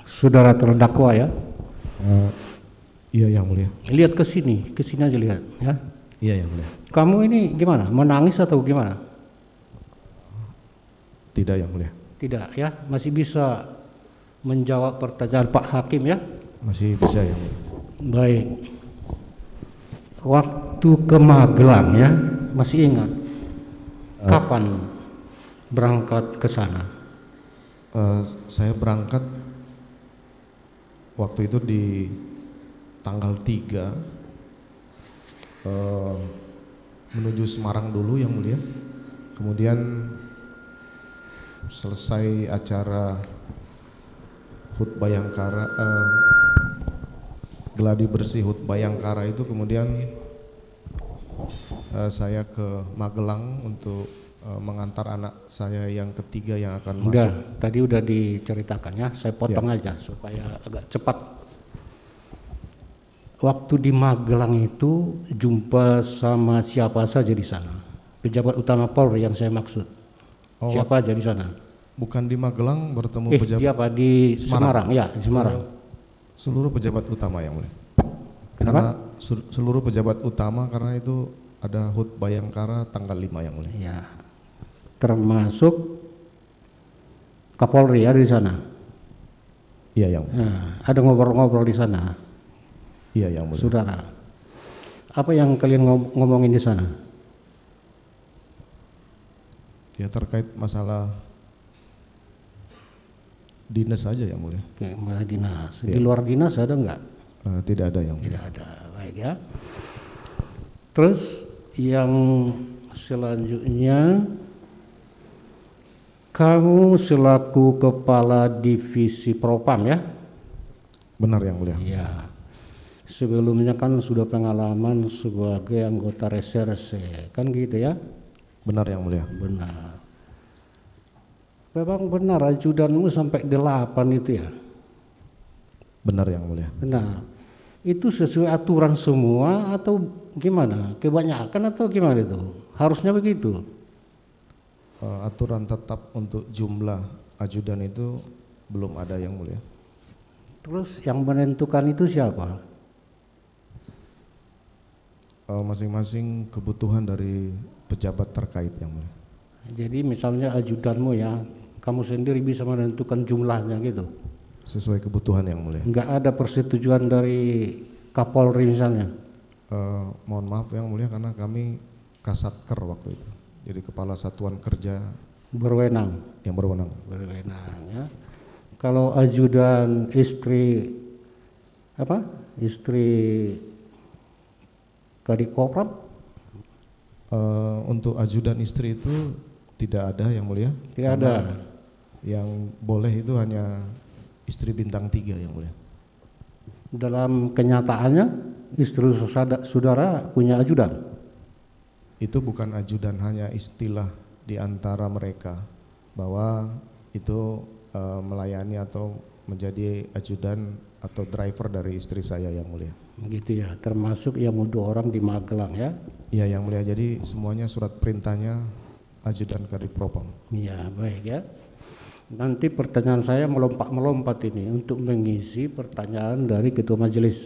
Saudara terdakwa ya. Iya yang mulia. Lihat ke sini aja lihat ya. Iya yang mulia. Kamu ini gimana? Menangis atau gimana? Tidak yang mulia. Tidak ya, masih bisa menjawab pertanyaan Pak Hakim ya? Masih bisa yang mulia. Baik. Waktu ke Magelang ya, masih ingat? Kapan berangkat ke sana? Saya berangkat waktu itu di tanggal 3 menuju Semarang dulu yang mulia. Kemudian selesai acara HUT Bayangkara, gladi bersih HUT Bayangkara itu, kemudian saya ke Magelang untuk mengantar anak saya yang ketiga yang akan masuk. Tadi udah diceritakan ya, saya potong aja supaya agak cepat. Waktu di Magelang itu jumpa sama siapa saja di sana? Pejabat utama Polri yang saya maksud. Siapa aja di sana? Bukan di Magelang bertemu pejabat. Di Semarang ya, di Semarang. Seluruh pejabat utama yang mulia. Kenapa? Karena seluruh pejabat utama, karena itu ada HUT Bayangkara tanggal 5 yang mulia. Ya. Termasuk Kapolri ada di sana. Iya yang mulia. Nah, ada ngobrol-ngobrol di sana. Iya yang mulia. Saudara, apa yang kalian ngomongin di sana? Ya terkait masalah dinas saja yang mulia. Oke, masalah dinas. Di luar dinas ada enggak? Tidak ada yang mulia. Tidak ada. Baik ya. Terus yang selanjutnya, kamu selaku kepala divisi Propam ya? Benar yang mulia. Ya. Sebelumnya kan sudah pengalaman sebagai anggota reserse, kan gitu ya? Benar yang mulia. Benar. Memang benar ajudanmu sampai 8 itu ya? Benar yang mulia. Benar. Itu sesuai aturan semua atau gimana? Kebanyakan atau gimana itu? Harusnya begitu. Aturan tetap untuk jumlah ajudan itu belum ada yang mulia. Terus yang menentukan itu siapa? Masing-masing kebutuhan dari pejabat terkait yang mulia. Jadi misalnya ajudanmu ya, kamu sendiri bisa menentukan jumlahnya gitu? Sesuai kebutuhan yang mulia. Enggak ada persetujuan dari Kapolri misalnya? Mohon maaf yang mulia, karena kami Kasatker waktu itu, jadi kepala satuan kerja Berwenang? yang berwenang. Berwenang ya. Kalau ajudan istri apa? Istri Kadipropam? Untuk ajudan istri itu tidak ada yang mulia. Tidak ada. Yang boleh itu hanya istri bintang 3 yang mulia. Dalam kenyataannya istri saudara punya ajudan? Itu bukan ajudan, hanya istilah di antara mereka bahwa itu melayani atau menjadi ajudan atau driver dari istri saya yang mulia. Begitu ya, termasuk yang 2 orang di Magelang ya? Iya yang mulia, jadi semuanya surat perintahnya ajudan Kadipropam. Iya, baik ya. Nanti pertanyaan saya melompat ini untuk mengisi pertanyaan dari Ketua Majelis.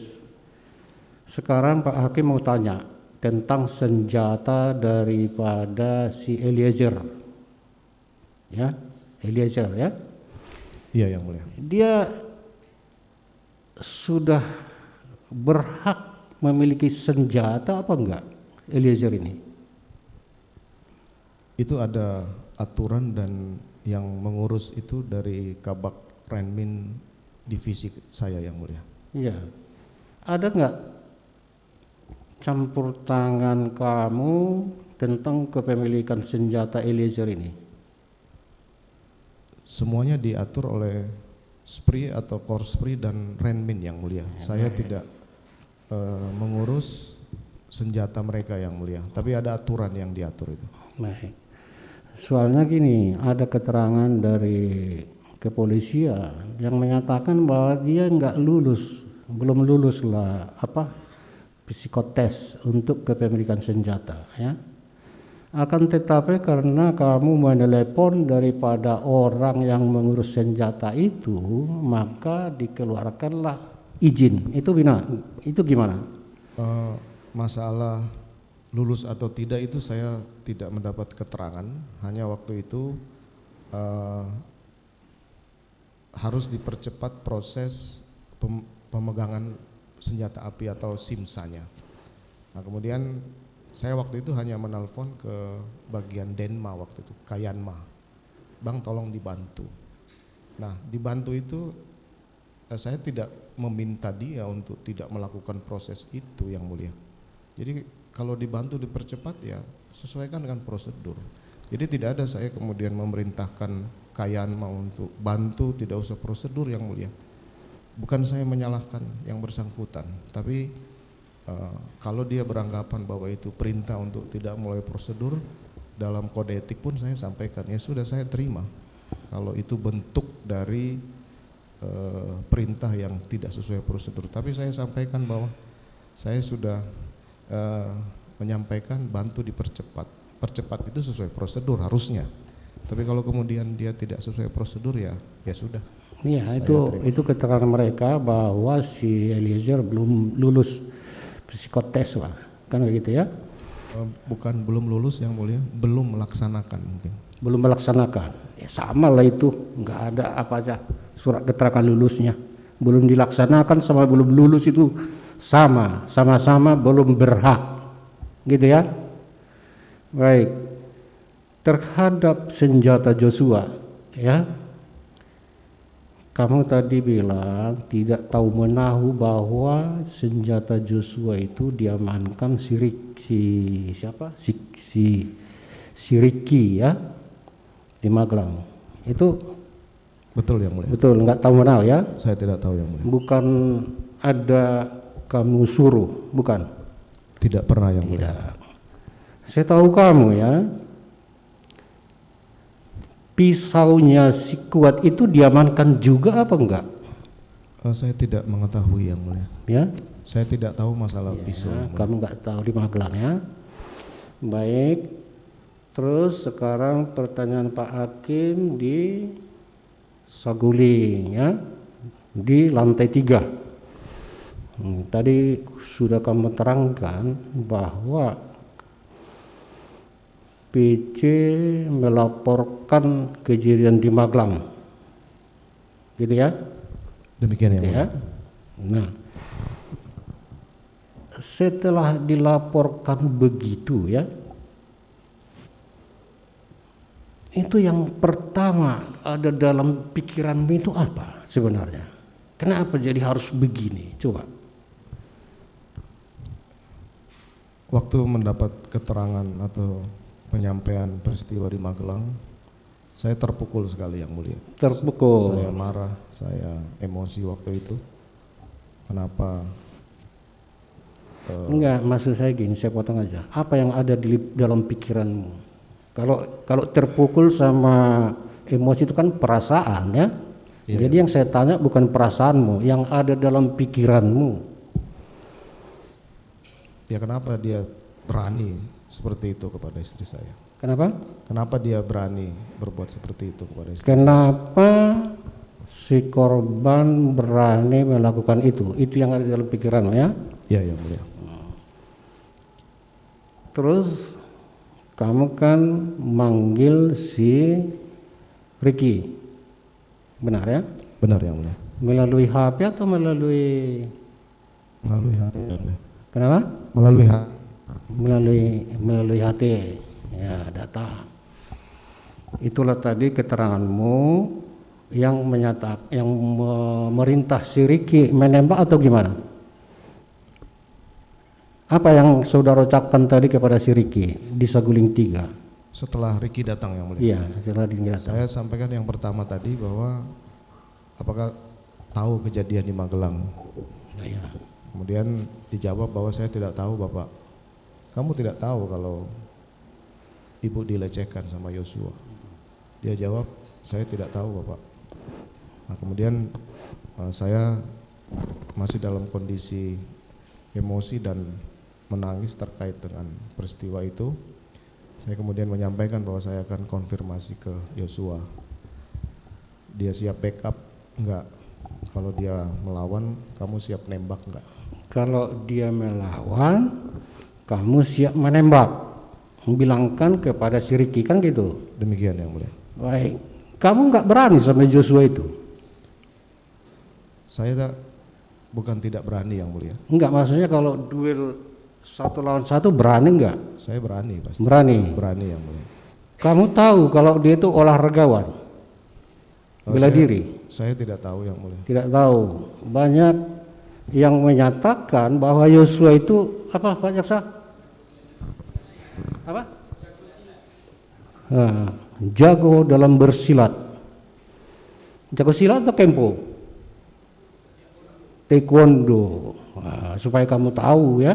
Sekarang Pak Hakim mau tanya tentang senjata daripada si Eliezer. Ya, Eliezer ya. Iya yang mulia. Dia sudah berhak memiliki senjata apa enggak, Eliezer ini? Itu ada aturan, dan yang mengurus itu dari Kabak Renmin divisi saya yang mulia. Iya. Ada enggak campur tangan kamu tentang kepemilikan senjata Eliezer ini? Semuanya diatur oleh SPRI atau Korspri dan Renmin yang mulia. Saya tidak mengurus senjata mereka yang mulia, tapi ada aturan yang diatur itu. Baik. Soalnya gini, ada keterangan dari kepolisian yang menyatakan bahwa dia belum lulus lah psikotes untuk kepemilikan senjata ya. Akan tetapi karena kamu menelepon daripada orang yang mengurus senjata itu, maka dikeluarkanlah izin. Itu gimana? Masalah lulus atau tidak itu saya tidak mendapat keterangan, hanya waktu itu harus dipercepat proses pemegangan senjata api atau simsanya. Nah kemudian saya waktu itu hanya menelpon ke bagian Denma waktu itu, Kayanma, Bang tolong dibantu. Nah dibantu itu saya tidak meminta dia untuk tidak melakukan proses itu yang mulia. Jadi kalau dibantu dipercepat ya sesuaikan dengan prosedur. Jadi tidak ada saya kemudian memerintahkan Kayanma untuk bantu, tidak usah prosedur yang mulia. Bukan saya menyalahkan yang bersangkutan, tapi kalau dia beranggapan bahwa itu perintah untuk tidak mulai prosedur, dalam kode etik pun saya sampaikan, ya sudah saya terima. Kalau itu bentuk dari perintah yang tidak sesuai prosedur, tapi saya sampaikan bahwa saya sudah menyampaikan bantu dipercepat. Percepat itu sesuai prosedur harusnya. Tapi kalau kemudian dia tidak sesuai prosedur ya sudah. Iya, itu keterangan mereka bahwa si Eliezer belum lulus psikotes lah, kan begitu ya? Bukan belum lulus yang mulia, belum melaksanakan mungkin. Belum melaksanakan, ya sama lah itu, nggak ada apa aja surat keterangan lulusnya. Belum dilaksanakan sama belum lulus itu sama-sama belum berhak, gitu ya? Baik, terhadap senjata Joshua, ya. Kamu tadi bilang tidak tahu menahu bahwa senjata Joshua itu diamankan si Ricky ya di Magelang. Itu betul yang mulia. Betul, nggak tahu menahu ya? Saya tidak tahu yang mulia. Bukan ada kamu suruh, bukan? Tidak pernah yang mulia. Tidak. Saya tahu kamu ya. Pisaunya si Kuat itu diamankan juga apa enggak? Saya tidak mengetahui yang mulia. Ya? Saya tidak tahu masalah Ya, pisau. kamu enggak tahu di Magelang ya. Baik. Terus sekarang pertanyaan Pak Hakim di Saguling ya, di lantai 3. Tadi sudah kamu terangkan bahwa PC melaporkan kejadian di Magelang, gitu ya? Demikian yang mulia. Ya. Nah, setelah dilaporkan begitu ya, itu yang pertama ada dalam pikiranmu itu apa sebenarnya? Kenapa jadi harus begini? Coba. Waktu mendapat keterangan atau penyampaian peristiwa di Magelang, saya terpukul sekali yang mulia. Terpukul. Saya marah, saya emosi waktu itu. Kenapa? Enggak, maksud saya gini, saya potong aja. Apa yang ada di dalam pikiranmu? Kalau terpukul sama emosi itu kan perasaan ya. Iya. Jadi yang saya tanya bukan perasaanmu, yang ada dalam pikiranmu. Ya kenapa dia berani seperti itu kepada istri saya? Kenapa? Kenapa dia berani berbuat seperti itu kepada istri saya? Kenapa si korban berani melakukan itu? Itu yang ada dalam pikiranmu ya. Iya, yang mulia. Terus kamu kan manggil si Ricky, benar ya? Benar yang mulia. Melalui HP atau melalui? Melalui HP yang mulia. Kenapa? Melalui HP. Melalui HT ya, data. Itulah tadi keteranganmu yang memerintah si Ricky menembak atau gimana? Apa yang saudara ucapkan tadi kepada si Ricky di Saguling 3? Setelah Ricky datang yang mulia. Iya, setelah Ricky datang. Saya sampaikan yang pertama tadi bahwa apakah tahu kejadian di Magelang? Ya. Kemudian dijawab bahwa saya tidak tahu Bapak. Kamu tidak tahu kalau ibu dilecehkan sama Yosua? Dia jawab, saya tidak tahu Bapak. Nah, kemudian saya masih dalam kondisi emosi dan menangis terkait dengan peristiwa itu. Saya kemudian menyampaikan bahwa saya akan konfirmasi ke Yosua. Dia siap backup enggak? Kalau dia melawan, kamu siap nembak enggak? Kalau dia melawan, kamu siap menembak. Bilangkan kepada si Ricky, kan gitu. Demikian yang mulia. Baik. Kamu nggak berani sama Joshua itu? Saya bukan tidak berani yang mulia. Enggak, maksudnya kalau duel 1 lawan 1 berani nggak? Saya berani pasti. Berani. Berani yang mulia. Kamu tahu kalau dia itu olahragawan, bela diri? Saya tidak tahu yang mulia. Tidak tahu. Banyak yang menyatakan bahwa Yosua itu apa, Pak Jaksa? Apa? Jago dalam bersilat. Jago silat atau kempo? Taekwondo. Supaya kamu tahu ya,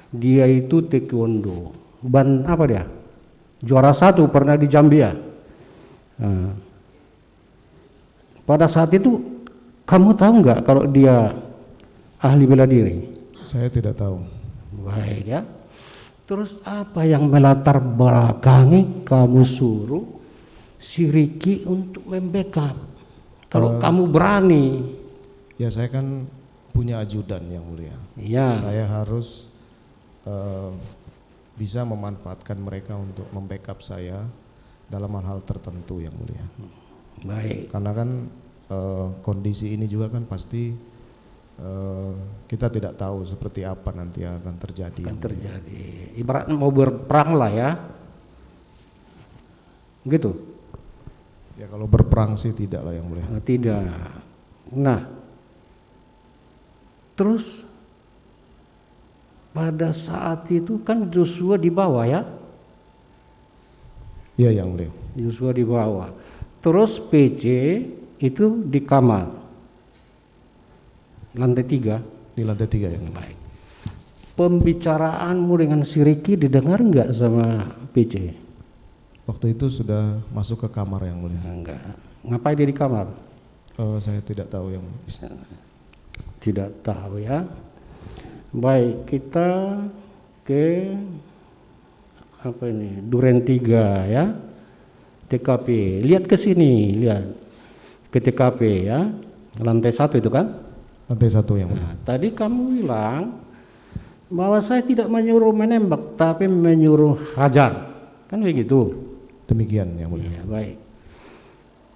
dia itu taekwondo. Ban apa dia? Juara 1 pernah di Zambia. Pada saat itu kamu tahu nggak kalau dia ahli bela diri? Saya tidak tahu. Baik ya. Terus apa yang melatar belakangi kamu suruh si Ricky untuk membackup? Kalau kamu berani. Ya saya kan punya ajudan yang mulia. Iya. Saya harus bisa memanfaatkan mereka untuk membackup saya dalam hal-hal tertentu yang mulia. Baik. Karena kan kondisi ini juga kan pasti kita tidak tahu seperti apa nanti yang akan terjadi. Akan terjadi. Ibaratnya mau berperang lah ya. Gitu. Ya kalau berperang sih tidak lah yang mulia. Tidak. Nah, terus pada saat itu kan Joshua di bawah ya. Iya yang mulia. Joshua di bawah. Terus PC itu di kamar. Lantai 3. Di lantai 3 yang mulia. Baik. Pembicaraanmu dengan si Ricky didengar enggak sama PC? Waktu itu sudah masuk ke kamar yang mulia. Enggak. Ngapain dia di kamar? Saya tidak tahu yang mulia. Tidak tahu ya. Baik, kita ke apa ini? Duren 3 ya. TKP. Lihat ke sini, lihat. Ke TKP ya. Lantai 1 itu kan? Lantai 1 yang mulia. Nah, tadi kamu bilang bahwa saya tidak menyuruh menembak tapi menyuruh hajar. Kan begitu? Demikian yang mulia. Ya, baik.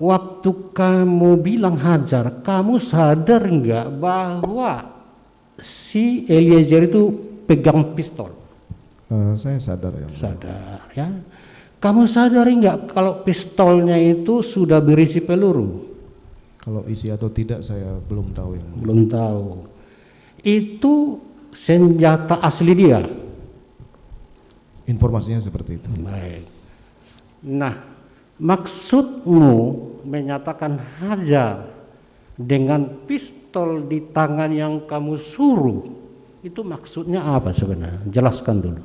Waktu kamu bilang hajar, kamu sadar enggak bahwa si Eliezer itu pegang pistol? Saya sadar yang mulia. Sadar ya. Kamu sadar enggak kalau pistolnya itu sudah berisi peluru? Kalau isi atau tidak saya belum tahu yang mulia. Belum tahu. Itu senjata asli dia. Informasinya seperti itu. Baik. Nah, maksudmu menyatakan hajar dengan pistol di tangan yang kamu suruh, itu maksudnya apa sebenarnya? Jelaskan dulu.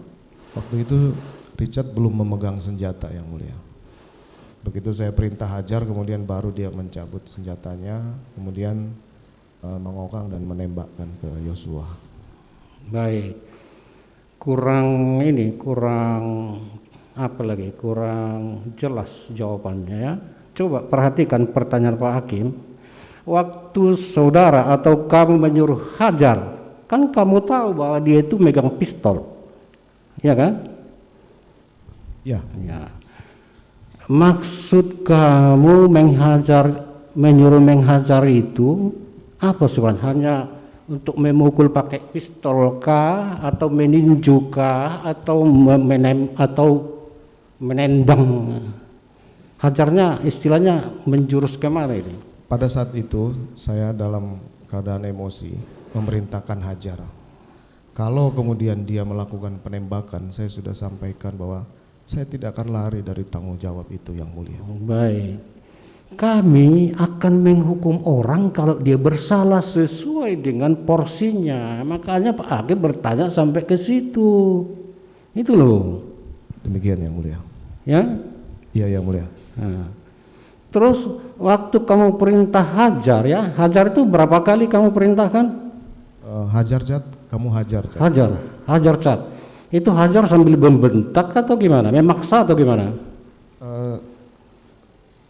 Waktu itu Richard belum memegang senjata yang mulia. Begitu saya perintah hajar, kemudian baru dia mencabut senjatanya, kemudian mengokang dan menembakkan ke Yosua. Baik. Kurang apa lagi? Kurang jelas jawabannya ya. Coba perhatikan pertanyaan Pak Hakim. Waktu saudara atau kamu menyuruh hajar, kan kamu tahu bahwa dia itu megang pistol. Ya kan? Ya. Ya. Maksud kamu menyuruh menghajar itu apa sebenarnya? Hanya untuk memukul pakai pistol kah, atau meninju kah, atau menendang? Hajarnya istilahnya menjurus kemana ini? Pada saat itu saya dalam keadaan emosi memerintahkan hajar. Kalau kemudian dia melakukan penembakan, saya sudah sampaikan bahwa saya tidak akan lari dari tanggung jawab itu yang mulia. Baik. Kami akan menghukum orang kalau dia bersalah sesuai dengan porsinya. Makanya Pak Hakim bertanya sampai ke situ. Itu loh. Demikian yang mulia. Ya? Iya yang mulia. Nah. Terus waktu kamu perintah hajar ya, hajar itu berapa kali kamu perintahkan? Hajar Cat, kamu hajar Cat. Hajar Cat. Itu hajar sambil membentak atau gimana? Memaksa atau gimana?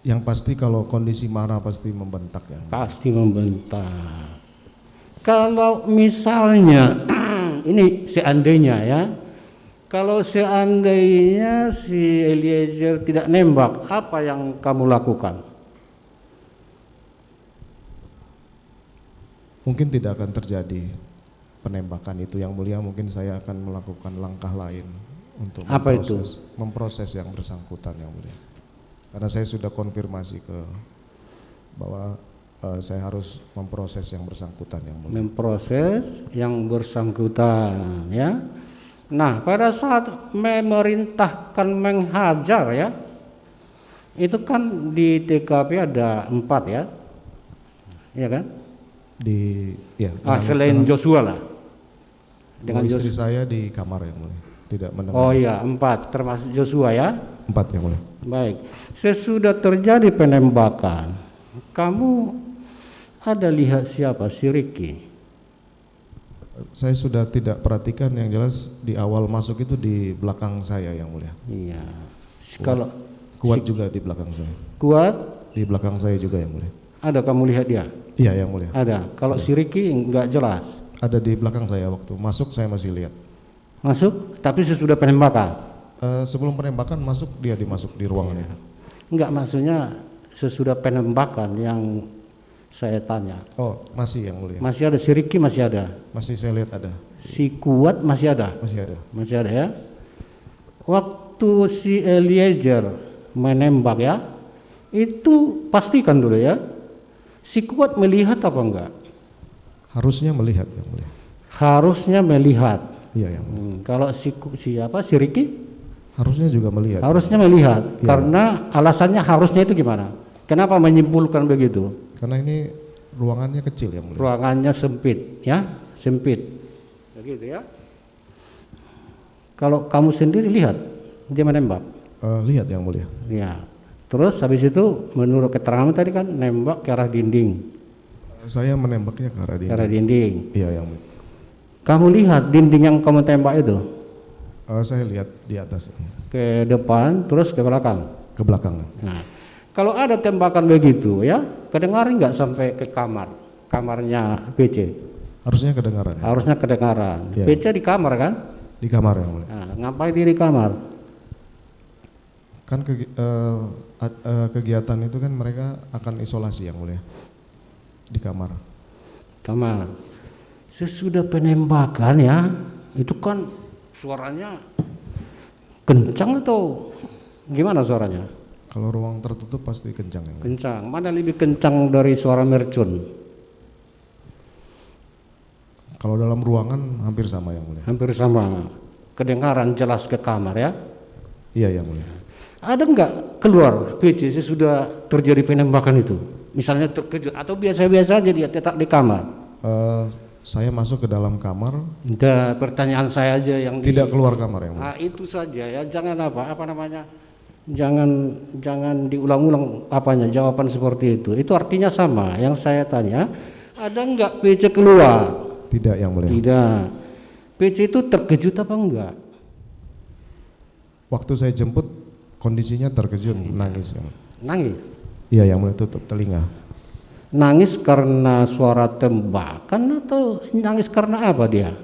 Yang pasti kalau kondisi marah pasti membentak ya. Pasti membentak. Kalau misalnya ini seandainya ya, kalau seandainya si Eliezer tidak nembak, apa yang kamu lakukan? Mungkin tidak akan terjadi penembakan itu yang mulia, mungkin saya akan melakukan langkah lain untuk Apa itu? memproses yang bersangkutan yang mulia. Karena saya sudah konfirmasi bahwa saya harus memproses yang bersangkutan yang mulia. Memproses yang bersangkutan ya. Nah, pada saat memerintahkan menghajar ya, itu kan di TKP ada 4 ya, ya kan? Selain Joshua lah. Dengan istri saya di kamar yang mulia, tidak mendengar. Oh iya, 4 termasuk Joshua ya. 4 yang mulia. Baik, sesudah terjadi penembakan, kamu ada lihat siapa? Si Ricky? Saya sudah tidak perhatikan, yang jelas di awal masuk itu di belakang saya yang mulia. Iya. Kalau Kuat juga di belakang saya. Kuat di belakang saya juga yang mulia. Ada kamu lihat dia? Iya yang mulia. Ada. Kalau si Ricky enggak jelas. Ada di belakang saya, waktu masuk saya masih lihat. Masuk, tapi sesudah penembakan. Sebelum penembakan masuk, dia dimasuk di ruangan itu. Enggak, maksudnya sesudah penembakan yang saya tanya. Oh, masih yang mulia. Masih ada si Ricky, masih ada. Masih saya lihat ada. Si Kuat masih ada. Masih ada. Masih ada ya. Waktu si Eliezer menembak ya, itu pastikan dulu ya. Si Kuat melihat apa enggak? Harusnya melihat yang mulia. Harusnya melihat. Iya yang mulia. Kalau si Ricky? Harusnya juga melihat. Harusnya melihat. Ya. Karena alasannya harusnya itu gimana? Kenapa menyimpulkan begitu? Karena ini ruangannya kecil yang mulia. Ruangannya sempit, ya, sempit. Begitu ya. Kalau kamu sendiri lihat dia menembak. Lihat yang mulia. Ya. Terus habis itu menurut keterangan tadi kan nembak ke arah dinding. Saya menembaknya ke arah dinding. Ke arah dinding. Iya yang mulia. Kamu lihat dinding yang kamu tembak itu? Saya lihat di atas. Ke depan terus ke belakang. Ke belakang. Nah, kalau ada tembakan begitu ya, kedengaran nggak sampai ke kamarnya PC? Harusnya kedengaran. Ya? Harusnya kedengaran. Ya. PC di kamar kan? Di kamar yang mulia. Nah, ngapain dia di kamar? Kan kegiatan itu kan mereka akan isolasi yang mulia di kamar. Kamar. Sesudah penembakan ya, itu kan suaranya kencang atau gimana suaranya? Kalau ruang tertutup pasti kencang yang mulia. Kencang. Mana lebih kencang dari suara mercon? Kalau dalam ruangan hampir sama yang mulia. Hampir sama. Kedengaran jelas ke kamar ya. Iya yang mulia. Ada enggak keluar PC sesudah terjadi penembakan itu? Misalnya terkejut atau biasa-biasa aja dia tetap di kamar? Saya masuk ke dalam kamar. Udah, pertanyaan saya aja yang tidak keluar kamar yang mulia. Nah, itu saja ya, jangan apa namanya? Jangan diulang-ulang apanya jawaban seperti itu. Itu artinya sama. Yang saya tanya, ada enggak PC keluar? Tidak yang mulia. Tidak. PC itu terkejut apa enggak? Waktu saya jemput kondisinya terkejut, nangis. Nangis. Iya yang mulia, tutup telinga. Nangis karena suara tembakan atau nangis karena apa dia?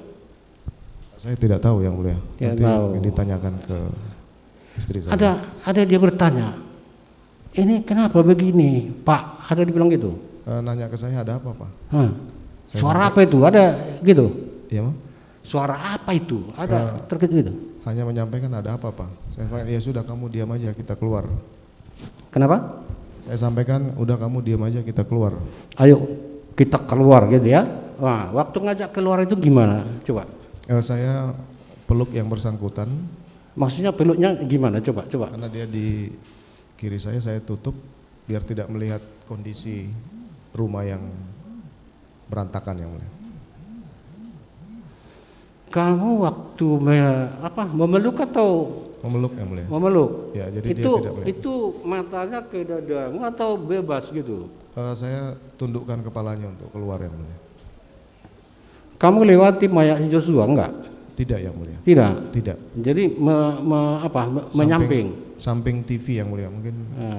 Saya tidak tahu yang mulia. Tidak Nanti tahu. ditanyakan ke istri saya. Ada dia bertanya, ini kenapa begini Pak? Ada dibilang gitu? Nanya ke saya, ada apa Pak? Suara apa itu? Ada gitu? Iya Pak. Suara apa itu? Ada terkejut gitu? Hanya menyampaikan ada apa Pak? Saya sampaikan, ya sudah kamu diam aja, kita keluar. Kenapa? Saya sampaikan, udah kamu diam aja, kita keluar. Ayo kita keluar gitu ya. Wah, waktu ngajak keluar itu gimana? Coba. Saya peluk yang bersangkutan. Maksudnya peluknya gimana? Coba. Karena dia di kiri saya tutup biar tidak melihat kondisi rumah yang berantakan yang mulia. Kamu waktu memeluk atau memeluk yang mulia? Memeluk. Ya, jadi itu, dia tidak melihat. Itu matanya ke dadamu atau bebas gitu? Saya tundukkan kepalanya untuk keluar yang mulia. Kamu lewati mayat Joshua enggak? Tidak yang mulia. Tidak. Tidak. Jadi menyamping. Samping TV yang mulia, mungkin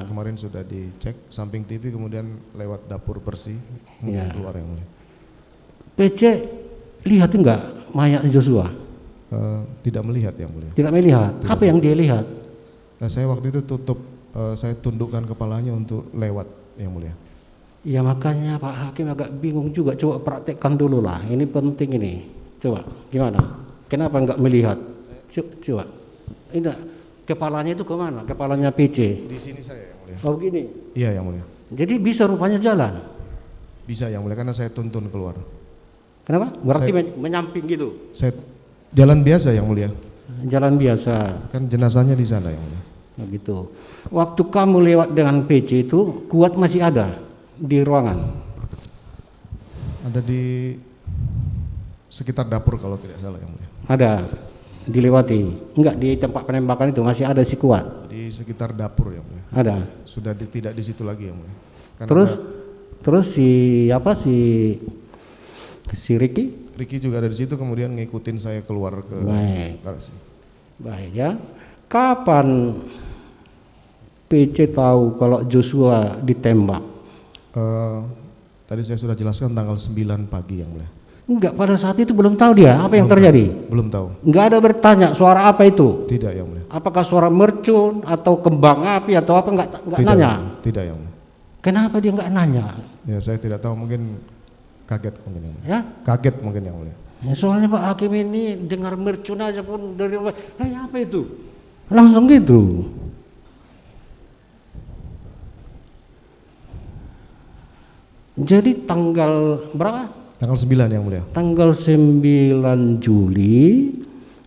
kemarin sudah dicek samping TV, kemudian lewat dapur bersih Ya. keluar yang mulia. PC lihat enggak mayat Joshua? Tidak melihat yang mulia. Tidak melihat. Tidak Apa yang dia lihat? Nah, saya waktu itu saya tundukkan kepalanya untuk lewat yang mulia. Ya makanya Pak Hakim agak bingung juga. Coba praktekkan dulu lah. Ini penting ini. Coba gimana? Kenapa enggak melihat? Coba. Ini kepalanya itu kemana? Kepalanya PC. Di sini saya yang mulia. Oh gini. Iya yang mulia. Jadi bisa rupanya jalan. Bisa yang mulia karena saya tuntun keluar. Kenapa? Berarti menyamping gitu. Saya jalan biasa yang mulia. Jalan biasa. Kan jenazahnya di sana yang mulia. Nah, gitu. Waktu kamu lewat dengan PC itu, kuat masih ada di ruangan. Ada di sekitar dapur kalau tidak salah yang mulia. Ada. Dilewati. Enggak, di tempat penembakan itu masih ada si kuat. Di sekitar dapur yang mulia. Ada. Sudah tidak di situ lagi yang mulia. Karena Terus si Ricky? Ricky juga ada di situ, kemudian ngikutin saya keluar ke garasi. Baik ya. Kapan PC tahu kalau Joshua ditembak? Tadi saya sudah jelaskan tanggal 9 pagi yang mulia. Enggak, pada saat itu belum tahu dia apa yang terjadi. Belum tahu. Enggak ada bertanya suara apa itu. Tidak yang mulia. Apakah suara mercun atau kembang api atau apa, enggak nanya. Tidak yang mulia. Kenapa dia enggak nanya? Ya saya tidak tahu, mungkin kaget mungkin yang mulia. Ya? Kaget mungkin yang mulia. Ya, soalnya Pak Hakim ini dengar mercun aja pun dari apa itu? Langsung gitu. Jadi tanggal berapa? Tanggal 9 yang mulia. Tanggal 9 Juli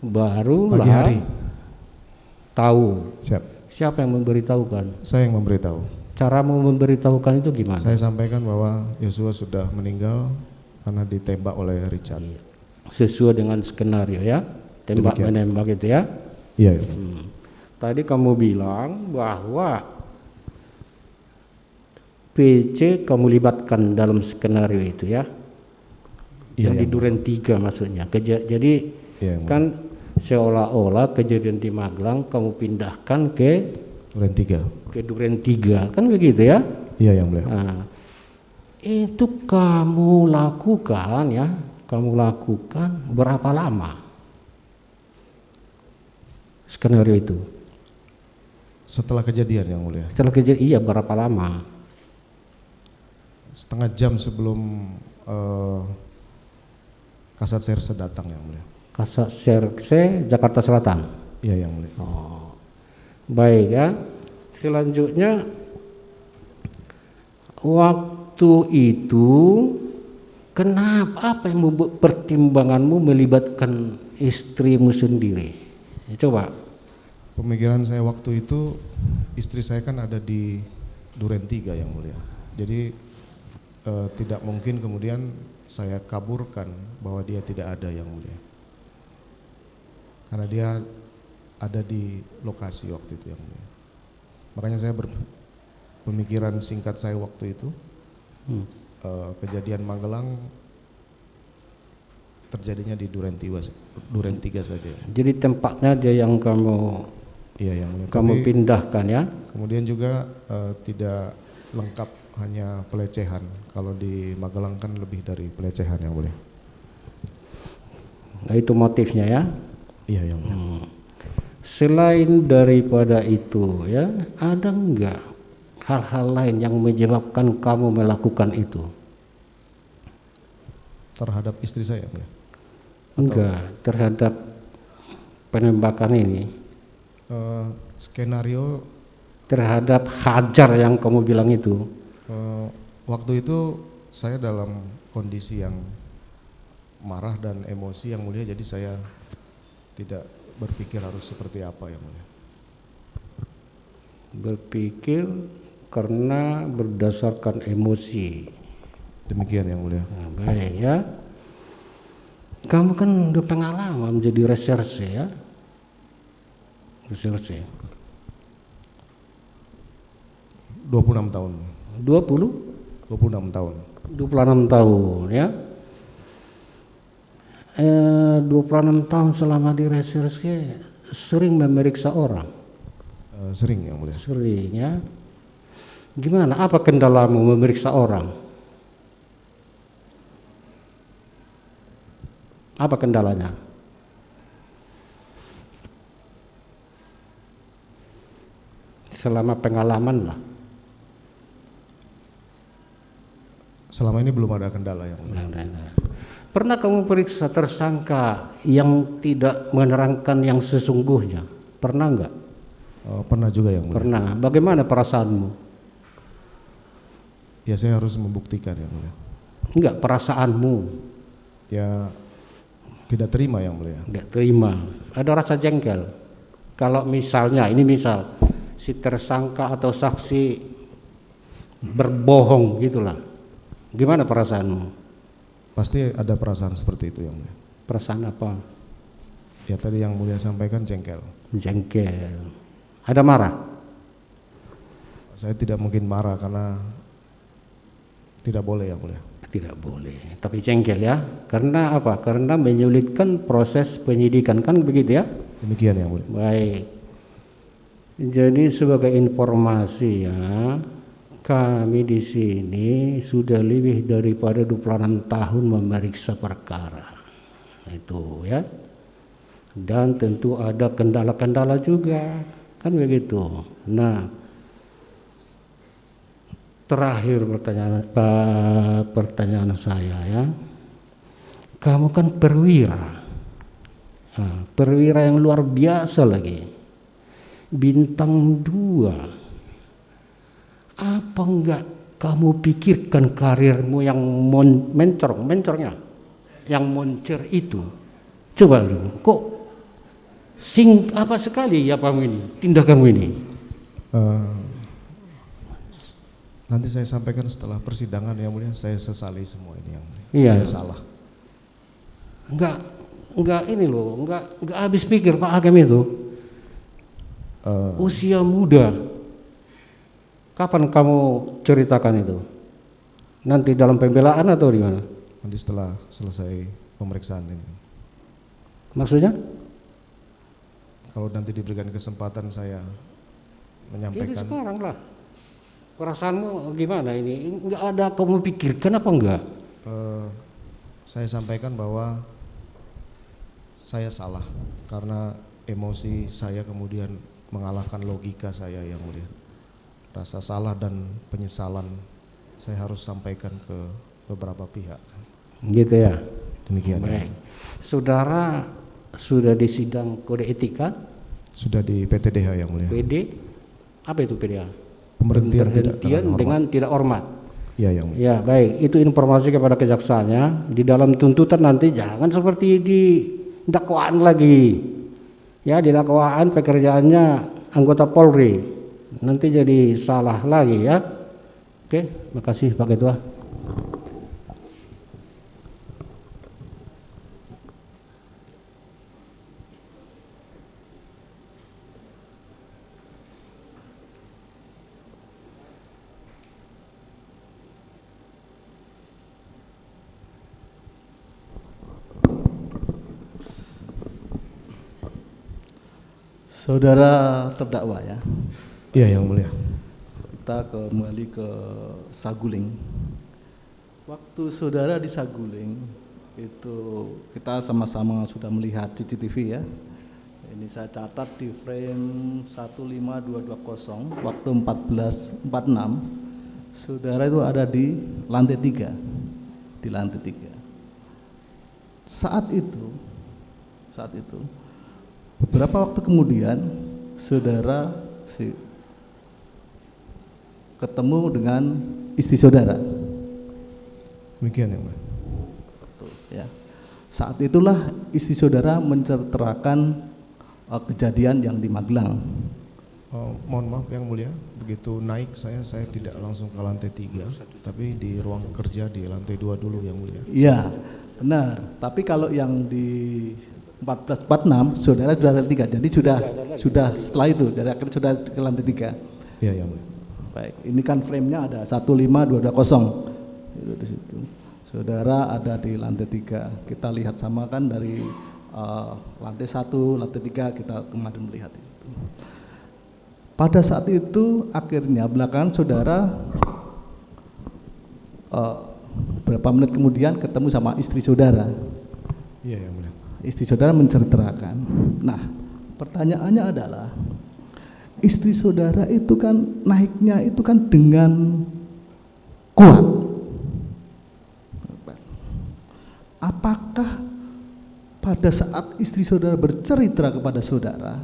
barulah Pagi hari. Tahu. Siap. Siapa yang memberitahukan? Saya yang memberitahu. Cara mau memberitahukan itu gimana? Saya sampaikan bahwa Yosua sudah meninggal karena ditembak oleh Richard. Sesuai dengan skenario ya, tembak menembak itu ya. Iya. Tadi kamu bilang bahwa PC kamu libatkan dalam skenario itu ya. Iya, Yang di Duren 3 maksudnya. Jadi iya, kan seolah-olah kejadian di Magelang kamu pindahkan ke Duren 3. Ke Duren 3 kan begitu ya? Iya yang mulia. Nah, itu kamu lakukan ya, kamu lakukan berapa lama skenario itu? Setelah kejadian yang mulia. Setelah kejadian iya berapa lama? Setengah jam sebelum Kasat Serse datang yang mulia. Kasat Serse Jakarta Selatan. Iya yang mulia. Oh, baik ya. Selanjutnya waktu itu kenapa, apa yang membuat pertimbanganmu melibatkan istrimu sendiri? Coba. Pemikiran saya waktu itu, istri saya kan ada di Duren 3 yang mulia. Jadi tidak mungkin kemudian saya kaburkan bahwa dia tidak ada yang mulia. Karena dia ada di lokasi waktu itu yang mulia. Makanya saya pemikiran singkat saya waktu itu, kejadian Magelang terjadinya di Duren 3 saja. Jadi tempatnya aja yang kamu pindahkan ya. Kemudian juga tidak lengkap hanya pelecehan. Kalau di Magelang kan lebih dari pelecehan yang boleh. Nah, itu motifnya ya. Iya yang mulia. Selain daripada itu ya, ada enggak hal-hal lain yang menyebabkan kamu melakukan itu? Terhadap istri saya ya. Enggak, terhadap penembakan ini. Skenario terhadap Hajar yang kamu bilang itu. Waktu itu saya dalam kondisi yang marah dan emosi yang mulia, jadi saya tidak berpikir harus seperti apa yang mulia. Berpikir Karena berdasarkan emosi. Demikian yang mulia. Nah, baik ya. Kamu kan udah pengalaman menjadi reserse ya. Reserse. 26 tahun. 26 tahun. 26 tahun ya. 26 tahun selama di reserse sering memeriksa orang. Sering yang mulia. Sering ya. Gimana? Apa kendalamu memeriksa orang? Apa kendalanya? Selama pengalaman lah. Selama ini belum ada kendala yang mulia. Pernah kamu periksa tersangka yang tidak menerangkan yang sesungguhnya? Pernah enggak? Pernah juga yang mulia. Pernah. Bagaimana perasaanmu? Ya saya harus membuktikan yang mulia. Enggak, perasaanmu? Ya tidak terima yang mulia. Enggak terima. Ada rasa jengkel. Kalau misalnya, ini misal si tersangka atau saksi berbohong gitulah. Gimana perasaanmu? Pasti ada perasaan seperti itu yang mulia. Perasaan apa? Ya tadi yang mulia sampaikan jengkel. Jengkel. Ada marah? Saya tidak mungkin marah karena tidak boleh yang mulia. Tidak boleh. Tapi jengkel ya. Karena apa? Karena menyulitkan proses penyidikan, kan begitu ya? Demikian yang mulia. Baik. Jadi sebagai informasi ya, kami di sini sudah lebih daripada 26 tahun memeriksa perkara. Itu ya. Dan tentu ada kendala-kendala juga, kan begitu. Nah, terakhir pertanyaan saya ya. Kamu kan perwira. Nah, perwira yang luar biasa lagi. Bintang 2. Apa enggak kamu pikirkan karirmu yang mencornya, yang moncer itu? Coba dulu, kok apa sekali ya kamu ini, tindakanmu ini? Nanti saya sampaikan setelah persidangan yang mulia. Saya sesali semua ini yang mulia. Iya. Saya salah. Enggak ini loh, enggak habis pikir Pak Hakim itu. Usia muda. Kapan kamu ceritakan itu? Nanti dalam pembelaan atau di mana? Nanti setelah selesai pemeriksaan ini. Maksudnya? Kalau nanti diberikan kesempatan saya menyampaikan. Ini sekarang lah. Perasaanmu gimana ini? Enggak ada kamu pikirkan apa enggak? Saya sampaikan bahwa saya salah karena emosi saya kemudian mengalahkan logika saya yang mulia. Rasa salah dan penyesalan saya harus sampaikan ke beberapa pihak. Gitu ya. Demikian. Baik. Saudara sudah di sidang kode etika? Sudah di PTDH yang mulia. PD? Apa itu PDH? Pemberhentian dengan tidak hormat. Ya yang mulia. Ya baik, itu informasi kepada kejaksaannya. Di dalam tuntutan nanti jangan seperti di dakwaan lagi. Ya, di dakwaan pekerjaannya anggota Polri. Nanti jadi salah lagi ya. Oke, makasih Pak Ketua. Saudara terdakwa ya. Iya yang mulia. Kita kembali ke Saguling. Waktu saudara di Saguling itu kita sama-sama sudah melihat CCTV ya. Ini saya catat di frame 15220 waktu 14.46 saudara itu ada di lantai 3. Di lantai 3. Saat itu beberapa waktu kemudian saudara ketemu dengan istri saudara. Demikian yang mulia. Ya. Saat itulah istri saudara menceritakan kejadian yang di Magelang. Mohon maaf yang mulia, begitu naik saya tidak langsung ke lantai 3, tapi di ruang kerja di lantai 2 dulu yang mulia. Iya, benar. Tapi kalau yang di 14.46 saudara sudah lantai 3, jadi sudah setelah itu, jadi akhirnya sudah ke lantai 3. Iya yang mulia. Baik, ini kan frame-nya ada 15220 itu di situ. Saudara ada di lantai 3. Kita lihat sama kan dari lantai 1, lantai 3 kita kemarin melihat di situ. Pada saat itu akhirnya belakangan saudara berapa menit kemudian ketemu sama istri saudara. Iya, yang mulia. Istri saudara menceritakan. Nah, pertanyaannya adalah istri saudara itu kan naiknya itu kan dengan kuat. Apakah pada saat istri saudara bercerita kepada saudara,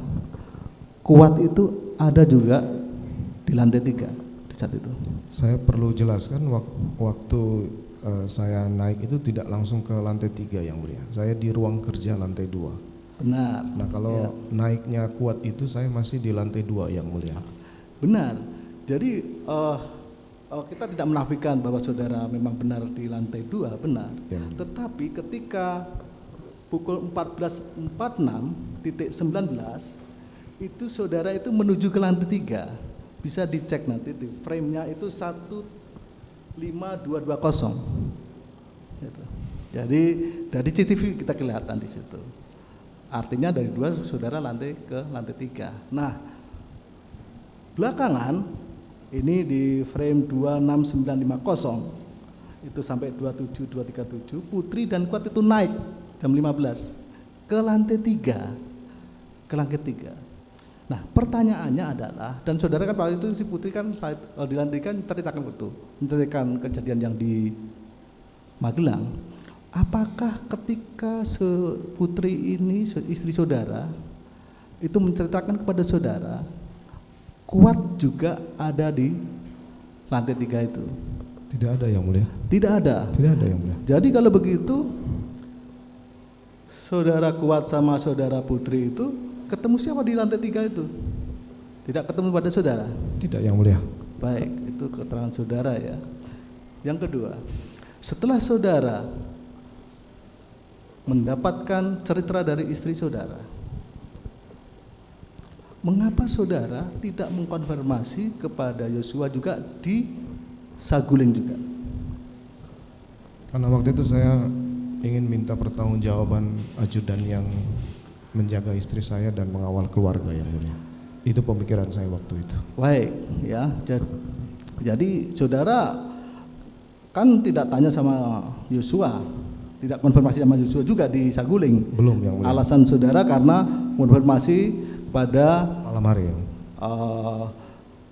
kuat itu ada juga di lantai 3 di saat itu? Saya perlu jelaskan waktu saya naik itu tidak langsung ke lantai 3 yang mulia. Saya di ruang kerja lantai 2. Benar. Nah, kalau naiknya kuat itu saya masih di lantai 2 yang mulia. Benar. Jadi kita tidak menafikan bahwa saudara memang benar di lantai 2, benar. Ya. Tetapi ketika pukul 14.46.19 itu saudara itu menuju ke lantai 3. Bisa dicek nanti di frame-nya itu 15220. Gitu. Jadi dari CCTV kita kelihatan di situ. Artinya dari 2 saudara ke lantai 3. Nah, belakangan ini di frame 26950 itu sampai 27237 Putri dan Kuat itu naik jam 15 ke lantai 3. Nah, pertanyaannya adalah, dan saudara kan waktu itu si Putri kan di lantai kan menceritakan kejadian yang di Magelang. Apakah ketika Putri ini istri saudara itu menceritakan kepada saudara, Kuat juga ada di lantai 3 itu? Tidak ada yang mulia. Tidak ada. Tidak ada yang mulia. Jadi kalau begitu saudara Kuat sama saudara Putri itu ketemu siapa di lantai 3 itu? Tidak ketemu pada saudara? Tidak yang mulia. Baik, itu keterangan saudara ya. Yang kedua, setelah saudara mendapatkan cerita dari istri saudara, mengapa saudara tidak mengkonfirmasi kepada Yosua juga di Saguling juga? Karena waktu itu saya ingin minta pertanggungjawaban ajudan yang menjaga istri saya dan mengawal keluarga yang mulia. Itu pemikiran saya waktu itu. Baik, ya. Jadi saudara kan tidak tanya sama Yosua, tidak konfirmasi sama Yosua juga di Saguling. Belum yang mulia. Alasan saudara karena konfirmasi pada Malam hari ya.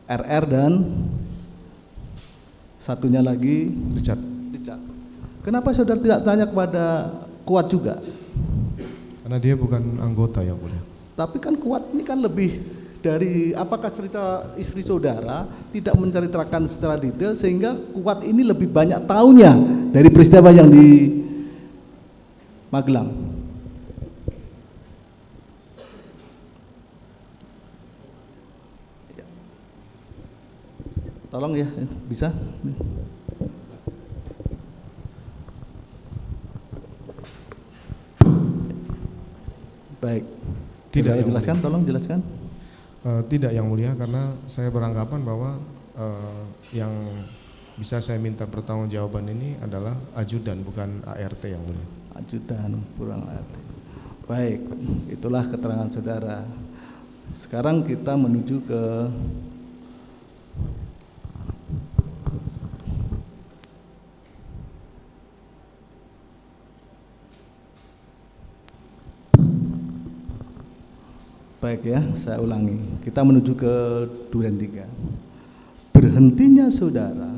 RR dan satunya lagi Richard. Kenapa saudara tidak tanya kepada Kuat juga? Karena dia bukan anggota yang mulia. Tapi kan Kuat ini kan lebih dari, apakah cerita istri saudara tidak menceritakan secara detail sehingga Kuat ini lebih banyak taunya dari peristiwa yang di Magelang? Tolong ya, bisa? Baik. Tidak, jelaskan, tolong jelaskan. Tidak yang mulia, karena saya beranggapan bahwa yang bisa saya minta pertanggungjawaban ini adalah ajudan, bukan ART yang mulia. Ajudan, kurang ART. Baik, itulah keterangan saudara. Sekarang kita menuju ke baik ya, saya ulangi. Kita menuju ke Duren 3. Berhentinya saudara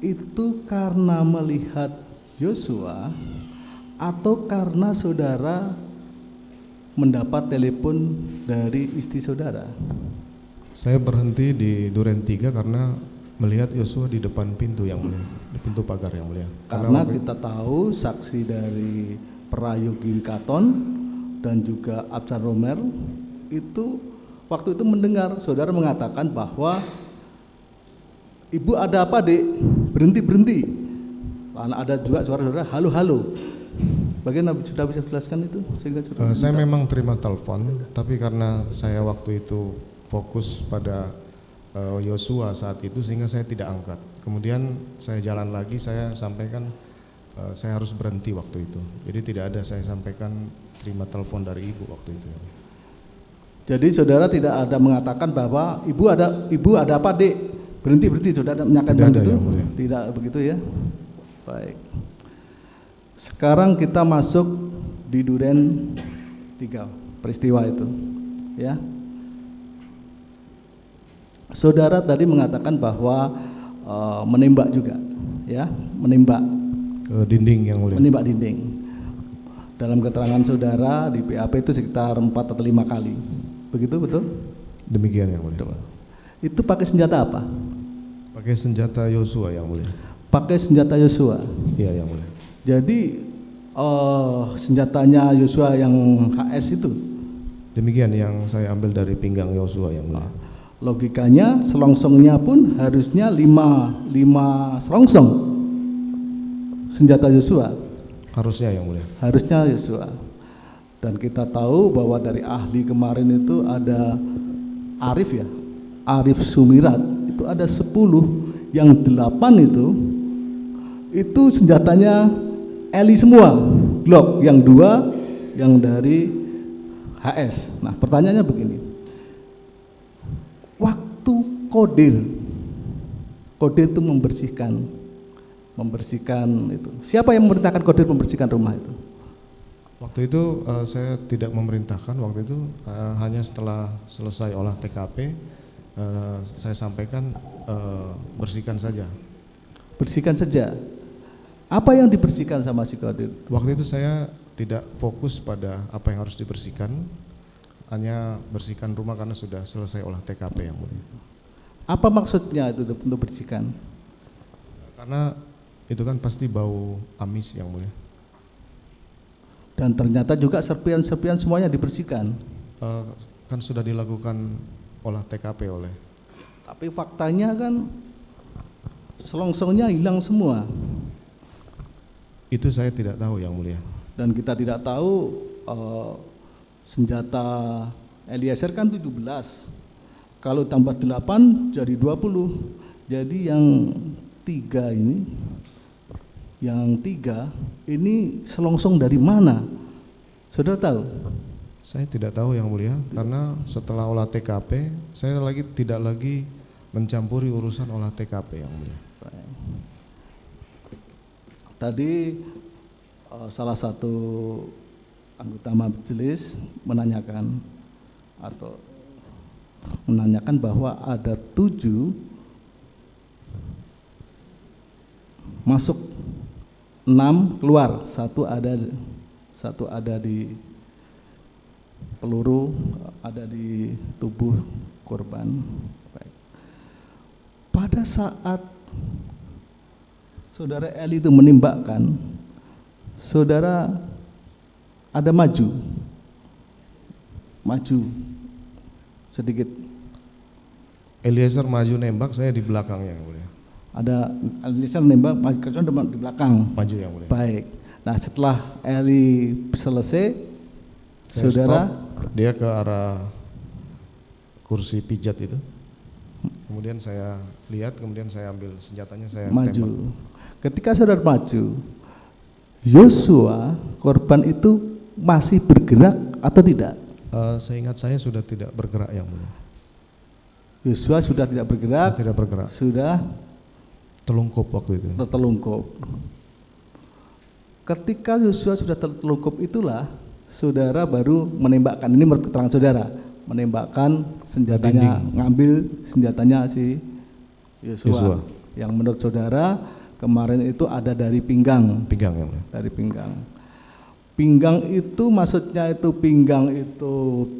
itu karena melihat Yosua atau karena saudara mendapat telepon dari istri saudara? Saya berhenti di Duren 3 karena melihat Yosua di depan pintu yang mulia, di pintu pagar yang mulia. Karena kita tahu saksi dari Prayogi Katon dan juga Absar Romer itu waktu itu mendengar saudara mengatakan bahwa ibu ada apa dek, berhenti. Lalu ada juga suara saudara halo. Bagaimana sudah bisa jelaskan itu? Sehingga saya memang terima telepon, tapi karena saya waktu itu fokus pada Yosua saat itu sehingga saya tidak angkat. Kemudian saya jalan lagi, saya sampaikan saya harus berhenti waktu itu. Jadi tidak ada saya sampaikan terima telepon dari ibu waktu itu. Jadi saudara tidak ada mengatakan bahwa ibu ada apa dek, berhenti, saudara menyampaikan Tidak ada, begitu? Yang Mulia. Tidak begitu ya. Baik. Sekarang kita masuk di Duren 3 peristiwa itu, ya. Saudara tadi mengatakan bahwa menembak juga, ya, menembak Ke dinding, Yang Mulia. menembak dinding. Dalam keterangan saudara di BAP itu sekitar 4 atau 5 kali, begitu betul? Demikian, Yang Mulia. Itu pakai senjata apa? Pakai senjata Yosua, Yang Mulia. Pakai senjata Yosua. Iya, Yang Mulia. Jadi senjatanya Yosua yang HS itu, Demikian yang saya ambil dari pinggang Yosua, Yang Mulia. logikanya selongsongnya pun harusnya 5 selongsong senjata Yosua, Harusnya, Yang Mulia. harusnya Yosua. Dan kita tahu bahwa dari ahli kemarin itu ada Arif, ya, Arif Sumirat, itu ada 10, yang 8 itu senjatanya Eli semua, Glock, yang 2 yang dari HS. Nah pertanyaannya begini, waktu Kodir itu membersihkan itu, siapa yang memerintahkan Kodir membersihkan rumah itu? Waktu itu saya tidak memerintahkan, waktu itu hanya setelah selesai olah TKP saya sampaikan bersihkan saja. Bersihkan saja. Apa yang dibersihkan sama si Kodir? Waktu itu saya tidak fokus pada apa yang harus dibersihkan, hanya bersihkan rumah karena sudah selesai olah TKP, Yang Mulia. Apa maksudnya itu untuk bersihkan? Karena itu kan pasti bau amis, Yang Mulia. Dan ternyata juga serpian-serpian semuanya dibersihkan. Kan sudah dilakukan olah TKP oleh. Tapi faktanya kan selongsongnya hilang semua. Itu saya tidak tahu, Yang Mulia. Dan kita tidak tahu senjata Eliezer kan 17. Kalau tambah 8 jadi 20. Jadi yang 3 ini selongsong dari mana? Saudara tahu? Saya tidak tahu, Yang Mulia, karena setelah olah TKP saya tidak lagi mencampuri urusan olah TKP, Yang Mulia. Tadi salah satu anggota majelis menanyakan bahwa ada 7 masuk, 6 keluar, satu ada di peluru, ada di tubuh korban. Baik. Pada saat saudara Eli itu menembakkan, saudara ada maju sedikit. Eliezer maju nembak, saya di belakangnya, Yang Mulia. Ada Eliezer nembak, maju di belakang. Maju, Yang Mulia. Baik. Nah setelah Eli selesai, Saya saudara stop, dia ke arah kursi pijat itu. Kemudian saya lihat, kemudian saya ambil senjatanya, saya maju. tembak. Ketika saudara maju, Yosua korban itu masih bergerak atau tidak? Seingat saya sudah tidak bergerak, Yang Mulia. Yosua sudah tidak bergerak, Tidak bergerak, sudah telungkup waktu itu. tertelungkup. Ketika Yosua sudah tertelungkup itulah saudara baru menembakkan, ini menurut keterangan saudara, menembakkan senjatanya, ngambil senjatanya si Yosua. Yang menurut saudara kemarin itu ada dari pinggang. Pinggang, Yang Mulia. Dari pinggang. Pinggang itu maksudnya itu pinggang itu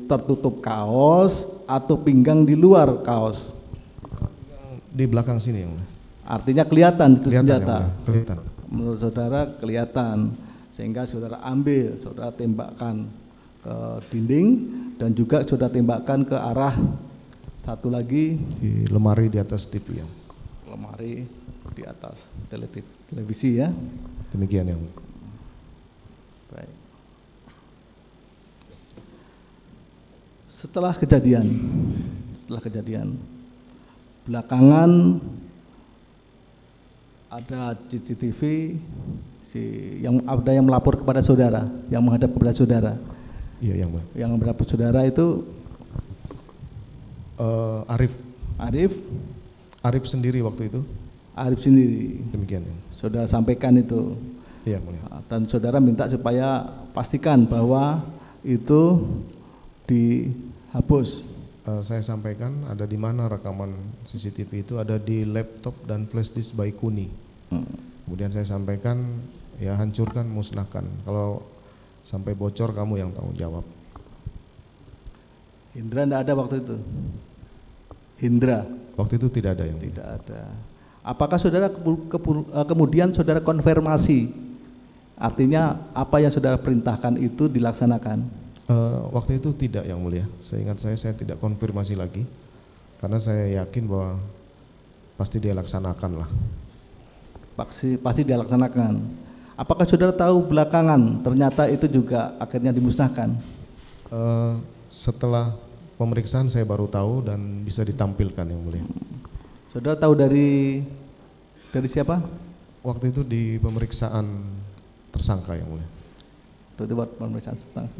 tertutup kaos atau pinggang di luar kaos? Di belakang sini, Yang Mulia. Artinya kelihatan itu Kelihatan, senjata. Yang Mulia. Kelihatan. Menurut saudara kelihatan, sehingga saudara ambil, saudara tembakkan ke dinding dan juga saudara tembakkan ke arah satu lagi Di lemari di atas TV, Yang. lemari di atas televisi, ya. Demikian, Yang Mulia. Baik. Setelah kejadian belakangan ada CCTV yang ada yang melapor kepada saudara, yang menghadap kepada saudara. Iya, yang mulia. Yang menghadap saudara itu Arif sendiri waktu itu. Arif sendiri. Demikian. Ya. Saudara sampaikan itu. Iya, mulia. Dan saudara minta supaya pastikan bahwa itu dihapus. Saya sampaikan ada di mana rekaman CCTV itu, ada di laptop dan flash disk by Kuni. Kemudian saya sampaikan, ya hancurkan, musnahkan. Kalau sampai bocor kamu yang tanggung jawab. Hindra tidak ada waktu itu. Hindra Waktu itu tidak ada yang tidak ada. Apakah saudara kemudian saudara konfirmasi, artinya apa yang saudara perintahkan itu dilaksanakan? Waktu itu tidak, yang mulia. Seingat saya tidak konfirmasi lagi, karena saya yakin bahwa pasti dia laksanakan lah. Pasti dilaksanakan. Apakah saudara tahu belakangan ternyata itu juga akhirnya dimusnahkan? Setelah pemeriksaan saya baru tahu dan bisa ditampilkan, yang mulia. Saudara tahu dari siapa? Waktu itu di pemeriksaan tersangka, yang mulia. Itu buat pemeriksaan tentang